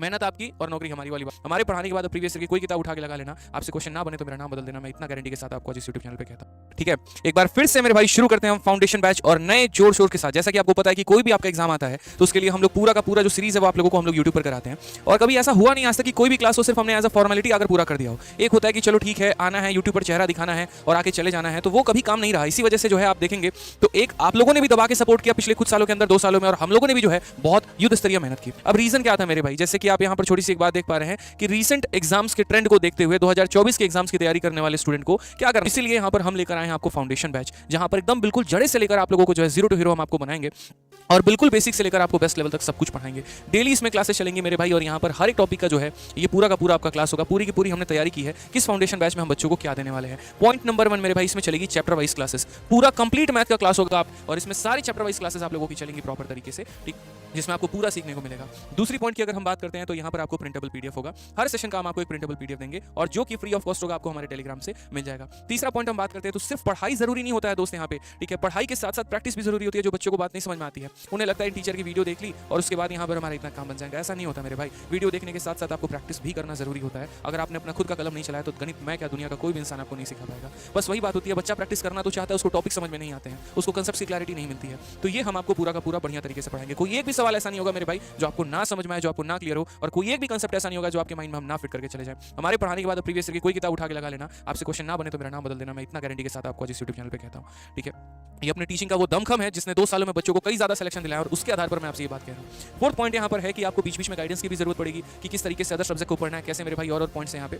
मेहनत आपकी और नौकरी हमारी वाली बात। हमारे पढ़ाने के बाद प्रीवियस ईयर की कोई किताब उठा के लगा लेना, आपसे क्वेश्चन ना बने तो मेरा नाम बदल देना, मैं इतना गारंटी के साथ आपको इस यूट्यूब चैनल पे कहता हूं। ठीक है, एक बार फिर से मेरे भाई शुरू करते हैं हम फाउंडेशन बैच और नए जोर शोर के साथ। जैसा कि आपको पता है कि कोई भी आपका एग्जाम आता है तो उसके लिए हम लोग पूरा का पूरा जो सीरीज है वो आप लोगों को हम लोग यूट्यूब पर कराते हैं। और कभी ऐसा हुआ नहीं आज तक कि कोई भी क्लास हो सिर्फ हमने एज अ फॉर्मेलिटी अगर पूरा कर दिया हो। एक होता है कि चलो ठीक है, आना है यूट्यूब पर चेहरा दिखाना है और आके चले जाना है, तो वो कभी काम नहीं रहा। इसी वजह से जो है आप देखेंगे तो एक आप लोगों ने भी दबा के सपोर्ट किया पिछले कुछ सालों के अंदर, 2 सालों में, और हम लोगों ने भी जो है बहुत युद्ध स्तरीय मेहनत की। अब रीजन क्या था मेरे भाई, जैसे कि आप यहाँ पर छोटी सी एक बात देख पा रहे हैं कि रीसेंट एग्जाम्स के ट्रेंड को देखते हुए 2024 के एग्जाम्स की तैयारी करने वाले स्टूडेंट को क्या करना, इसीलिए यहाँ पर हम लेकर आए हैं आपको फाउंडेशन बैच, जहां पर एकदम बिल्कुल जड़े से लेकर आप लोगों को जो है जीरो टू हीरो हम आपको बनाएंगे और बिल्कुल बेसिक से लेकर आपको बेस्ट लेवल तक सब कुछ पढ़ाएंगे। डेली इसमें क्लासेस चलेंगी मेरे भाई, और यहाँ पर हर एक टॉपिक का जो है ये पूरा का पूरा आपका क्लास होगा। पूरी की पूरी हमने तैयारी की है किस फाउंडेशन बैच में हम बच्चों को क्या देने वाले हैं। पॉइंट नंबर 1 मेरे भाई, इसमें चलेगी चैप्टर वाइज क्लासेस, पूरा कंप्लीट मैथ का क्लास होगा आप, और इसमें सारी चैप्टर वाइज क्लासेस आप लोगों की चलेंगी प्रॉपर तरीके से, ठीक, जिसमें आपको पूरा सीखने को मिलेगा। दूसरी पॉइंट की अगर हम बात करते हैं तो यहाँ पर आपको प्रिंटेबल पीडीएफ होगा, हर सेशन का हम आपको एक प्रिंटेबल पीडीएफ देंगे और जो कि फ्री ऑफ कॉस्ट होगा, आपको हमारे टेलीग्राम से मिल जाएगा। तीसरा पॉइंट हम बात करते हैं तो सिर्फ पढ़ाई जरूरी नहीं होता है दोस्त यहाँ पे, ठीक है, पढ़ाई के साथ साथ प्रैक्टिस भी जरूरी होती है। जो बच्चों को बात नहीं समझ में आती है, उन्हें लगता है टीचर की वीडियो देख ली और उसके बाद यहाँ पर हमारा इतना काम बन जाएगा, ऐसा नहीं होता मेरे भाई। वीडियो देखने के साथ साथ आपको प्रैक्टिस भी करना जरूरी होता है। अगर आपने अपना खुद का कलम नहीं चलाया तो गणित मैं क्या दुनिया का कोई भी इंसान आपको नहीं सिखा पाएगा। बस वही बात होती है, बच्चा प्रैक्टिस करना तो चाहता है, उसको टॉपिक समझ में नहीं आते हैं, उसको कंसेप्ट की क्लैरिटी नहीं मिलती है, तो ये हम आपको पूरा का पूरा बढ़िया तरीके से पढ़ाएंगे। कोई एक भी सवाल ऐसा नहीं होगा मेरे भाई जो आपको ना समझ में आए, जो आपको ना क्लियर हो, और कोई एक भी कंसेप्ट ऐसा नहीं होगा जो आपके माइंड में हम ना फिट करके चले जाए। हमारे पढ़ाने के बाद प्रीवियस ईयर की कोई किताब उठा के लगा लेना, आपसे क्वेश्चन ना बने तो मेरा नाम बदल देना, मैं इतना गारंटी के साथ आपको इस यूट्यूब चैनल पे कहता हूँ। ठीक है, ये अपने टीचिंग का वो दमखम है जिसने 2 सालों में बच्चों को कई ज्यादा सिलेक्शन दिलाया, और उसके आधार पर मैं आपसे ये बात कह रहा हूँ। फोर्थ पॉइंट यहाँ पर है कि आपको बीच बीच में गाइडेंस की भी जरूरत पड़ेगी कि किस तरीके से अदर सब्जेक्ट को पढ़ना है, कैसे मेरे भाई, और पॉइंट्स यहाँ पे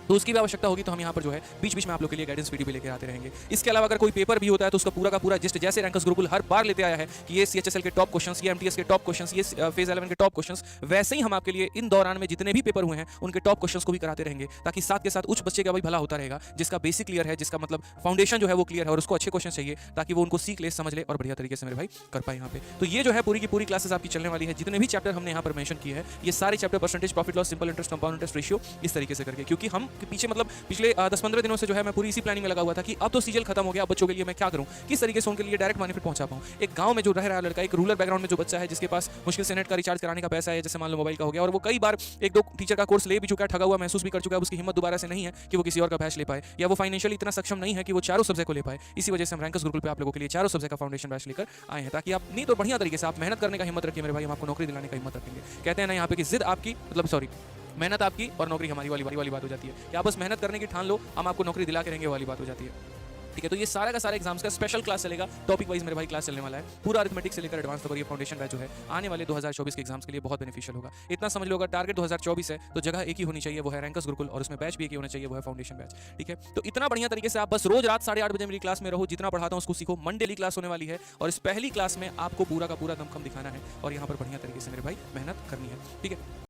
तो उसकी भी आवश्यकता होगी, तो हम यहाँ पर जो है बीच बीच में आप लोग के लिए गाइडेंस वीडियो भी लेकर आते रहेंगे। इसके अलावा अगर कोई पेपर भी होता है तो उसका पूरा का पूरा जिस्ट जैसे रैंकर्स गुरुकुल हर बार लेते आया है कि ये सीएचएसएल के टॉप क्वेश्चंस, ये एमटीएस के टॉप क्वेश्चंस, ये फेज 11 के टॉप क्वेश्चंस, वैसे ही हम आपके लिए इन दौरान में जितने भी पेपर हुए हैं उनके टॉप क्वेश्चंस को भी कराते रहेंगे, ताकि साथ के साथ उस बच्चे का भी भला होता रहेगा जिसका बेसिक क्लियर है, जिसका मतलब फाउंडेशन जो है वो क्लियर है, और उसको अच्छे क्वेश्चन चाहिए ताकि वो उनको सीख ले, समझ ले और बढ़िया तरीके से मेरे भाई कर पाए यहाँ पे। तो ये जो है पूरी की पूरी क्लासेस आपकी चलने वाली है। जितने भी चैप्टर हमने यहाँ पर मेंशन किए हैं, ये सारे chapter percentage, profit loss, simple interest, compound interest ratio, इस तरीके से करके, क्योंकि हम पीछे मतलब पिछले 10-15 दिनों से जो है मैं पूरी इसी प्लानिंग में लगा हुआ था कि अब तो सीजन खत्म हो गया, अब बच्चों के लिए मैं क्या करूं, किस तरीके से उनके लिए डायरेक्ट बेनिफिट पहुंचा पाऊं। एक गांव में जो रह रहा है लड़का, एक रूरल बैकग्राउंड में जो बच्चा है, जिसके पास मुश्किल से नेट का रिचार्ज कराने का पैसा है, जैसे मान लो मोबाइल का हो गया, और वो कई बार 1-2 टीचर का कोर्स ले भी चुका है, ठगा हुआ महसूस भी कर चुका है, उसकी हिम्मत दोबारा से नहीं है कि वो किसी और का बैच ले पाए, या वो फाइनेंशियली इतना सक्षम नहीं है कि वो चारों सब्जेक्ट को ले पाए। इसी वजह से हम रैंकर्स गुरुकुल पे आप लोगों के लिए चारों सब्जेक्ट का फाउंडेशन बैच लेकर आए हैं, ताकि आप नहीं तो बढ़िया तरीके से आप मेहनत करने का हिम्मत रखिए मेरे भाई, हम आपको नौकरी दिलाने का हिम्मत रखेंगे। कहते हैं ना यहाँ पे कि जिद आपकी, मतलब सॉरी, मेहनत आपकी और नौकरी हमारी वाली बात हो जाती है कि आप बस मेहनत करने की ठान लो, हम आपको नौकरी दिला के रहेंगे वाली बात हो जाती है। ठीक है, तो ये सारा का सारा एग्जाम्स का स्पेशल क्लास चलेगा, टॉपिक वाइज मेरे भाई क्लास चलने वाला है, पूरा अरिथमेटिक से लेकर एडवांस तक। ये फाउंडेशन बैच जो है आने वाले 2024 के एग्जाम्स के लिए बहुत बेनिफिशियल होगा। इतना समझ लो, अगर टारगेट 2024 है तो जगह एक ही होनी चाहिए, वो है रैंकर्स गुरुकुल, और उसमें बैच भी एक ही होना चाहिए, वो है फाउंडेशन बैच। ठीक है, तो इतना बढ़िया तरीके से आप बस रोज रात 8:30 बजे मेरी क्लास में रहो, जितना पढ़ाता हूँ उसको सीखो। मंडे डेली क्लास होने वाली है, और इस पहली क्लास में आपको पूरा का पूरा दमखम दिखाना है और यहाँ पर बढ़िया तरीके से मेरे भाई मेहनत करनी है। ठीक है।